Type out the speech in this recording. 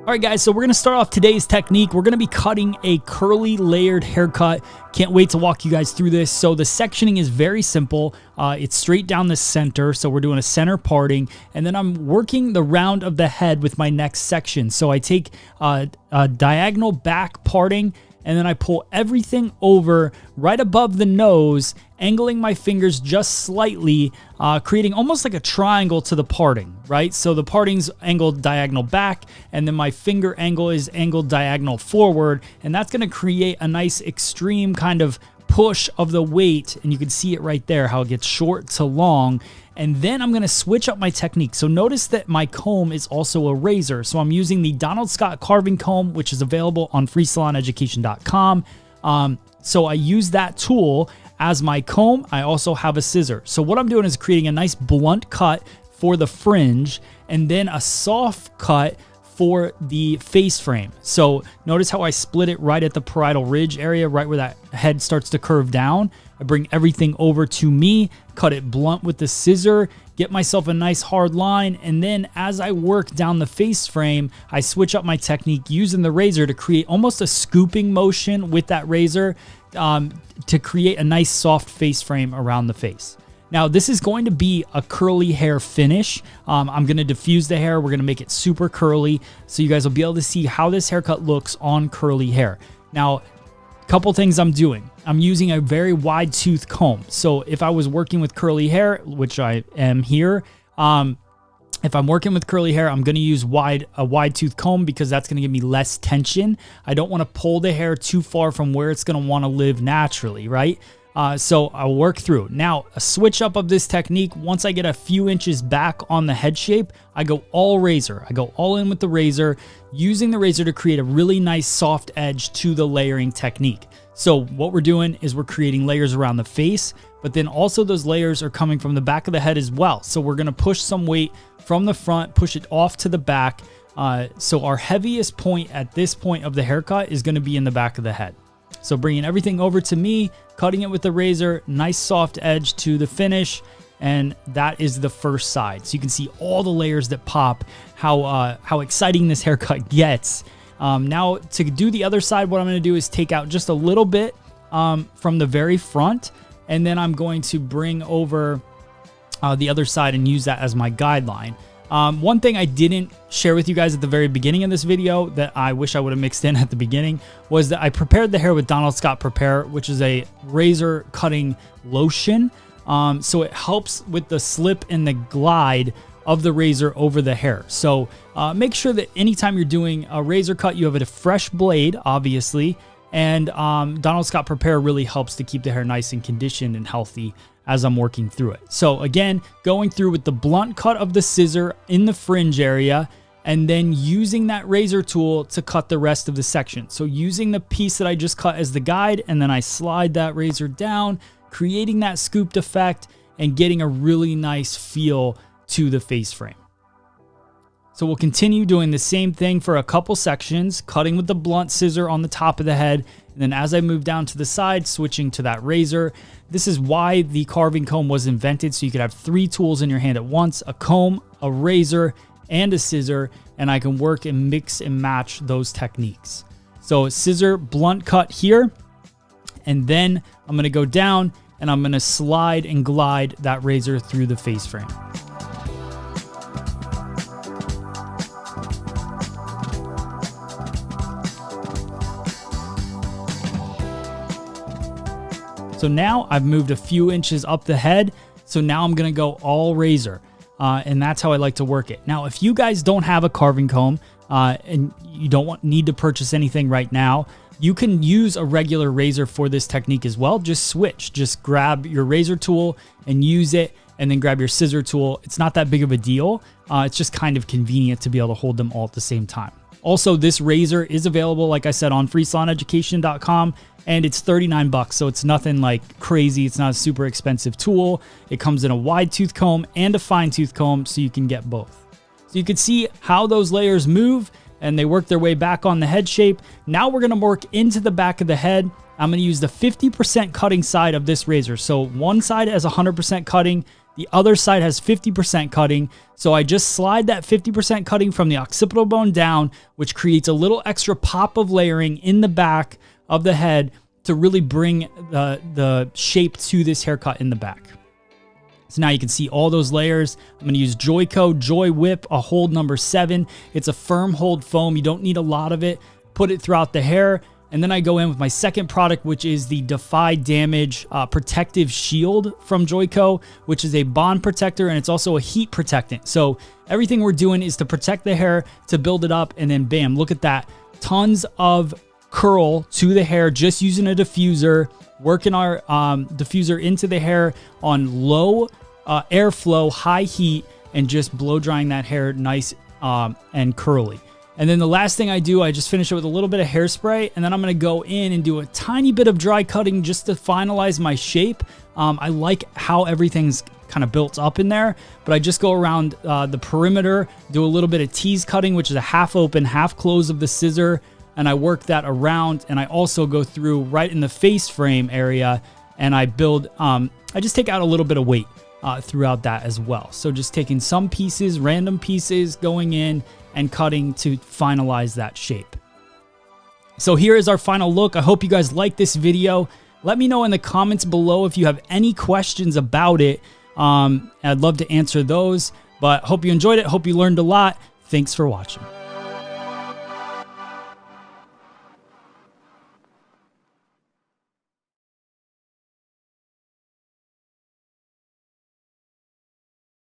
All right, guys, so we're going to start off today's technique. We're going to be cutting a curly layered haircut. Can't wait to walk you guys through this. So the sectioning is very simple. It's straight down the center. So we're doing a center parting, and then I'm working the round of the head with my next section. So I take a diagonal back parting, and then I pull everything over right above the nose, angling my fingers just slightly, creating almost like a triangle to the parting, right? So the parting's angled diagonal back, and then my finger angle is angled diagonal forward, and that's gonna create a nice extreme kind of push of the weight, and you can see it right there, how it gets short to long. And then I'm gonna switch up my technique. So notice that my comb is also a razor. So I'm using the Donald Scott carving comb, which is available on freesaloneducation.com. So I use that tool as my comb. I also have a scissor. So what I'm doing is creating a nice blunt cut for the fringe, and then a soft cut for the face frame. So notice how I split it right at the parietal ridge area, right where that head starts to curve down. I bring everything over to me, cut it blunt with the scissor, get myself a nice hard line, and then as I work down the face frame, I switch up my technique using the razor to create almost a scooping motion with that razor to create a nice soft face frame around the face. Now, this is going to be a curly hair finish. I'm going to diffuse the hair. We're going to make it super curly, so you guys will be able to see how this haircut looks on curly hair. Now, a couple things I'm doing. I'm using a very wide tooth comb. So if I was working with curly hair, which I am here, if I'm working with curly hair, I'm going to use a wide tooth comb because that's going to give me less tension. I don't want to pull the hair too far from where it's going to want to live naturally, right? So I'll work through. Now, a switch up of this technique, once I get a few inches back on the head shape, I go all razor. I go all in with the razor, using the razor to create a really nice soft edge to the layering technique. So what we're doing is we're creating layers around the face, but then also those layers are coming from the back of the head as well. So we're gonna push some weight from the front, push it off to the back. So our heaviest point at this point of the haircut is gonna be in the back of the head. So bringing everything over to me, cutting it with the razor, nice soft edge to the finish, and that is the first side. So you can see all the layers that pop, how exciting this haircut gets. Now to do the other side, what I'm going to do is take out just a little bit from the very front, and then I'm going to bring over the other side and use that as my guideline. One thing I didn't share with you guys at the very beginning of this video that I wish I would have mixed in at the beginning was that I prepared the hair with Donald Scott Prepare, which is a razor cutting lotion. So it helps with the slip and the glide of the razor over the hair. So make sure that anytime you're doing a razor cut, you have a fresh blade, obviously. And Donald Scott Prepare really helps to keep the hair nice and conditioned and healthy as I'm working through it. So again, going through with the blunt cut of the scissor in the fringe area, and then using that razor tool to cut the rest of the section. So using the piece that I just cut as the guide, and then I slide that razor down, creating that scooped effect and getting a really nice feel to the face frame. So we'll continue doing the same thing for a couple sections, cutting with the blunt scissor on the top of the head, and then as I move down to the side, switching to that razor. This is why the carving comb was invented, so you could have 3 tools in your hand at once: a comb, a razor, and a scissor, and I can work and mix and match those techniques. So scissor blunt cut here, and then I'm going to go down and I'm going to slide and glide that razor through the face frame. So now I've moved a few inches up the head. So now I'm going to go all razor. And that's how I like to work it. Now, if you guys don't have a carving comb and you don't need to purchase anything right now, you can use a regular razor for this technique as well. Just switch. Just grab your razor tool and use it, and then grab your scissor tool. It's not that big of a deal. It's just kind of convenient to be able to hold them all at the same time. Also, this razor is available, like I said, on freesaloneducation.com, and it's 39 bucks, so it's nothing like crazy. It's not a super expensive tool. It comes in a wide tooth comb and a fine tooth comb, so you can get both. So you can see how those layers move, and they work their way back on the head shape. Now we're gonna work into the back of the head. I'm gonna use the 50% cutting side of this razor. So one side has 100% cutting, The other side has 50% cutting. So I just slide that 50% cutting from the occipital bone down, which creates a little extra pop of layering in the back of the head to really bring the shape to this haircut in the back. So now you can see all those layers. I'm going to use Joico Joy Whip, a hold number 7. It's a firm hold foam. You don't need a lot of it. Put it throughout the hair. And then I go in with my second product, which is the Defy Damage Protective Shield from Joico, which is a bond protector, and it's also a heat protectant. So everything we're doing is to protect the hair, to build it up, and then bam, look at that. Tons of curl to the hair just using a diffuser, working our diffuser into the hair on low airflow, high heat, and just blow drying that hair nice and curly. And then the last thing I do, I just finish it with a little bit of hairspray, and then I'm going to go in and do a tiny bit of dry cutting just to finalize my shape. I like how everything's kind of built up in there, but I just go around the perimeter, do a little bit of tease cutting, which is a half open, half close of the scissor, and I work that around. And I also go through right in the face frame area, and I build, I just take out a little bit of weight throughout that as well. So just taking some pieces, random pieces, going in and cutting to finalize that shape. So here is our final look. I hope you guys like this video. Let me know in the comments below if you have any questions about it. I'd love to answer those, but hope you enjoyed it. Hope you learned a lot. Thanks for watching.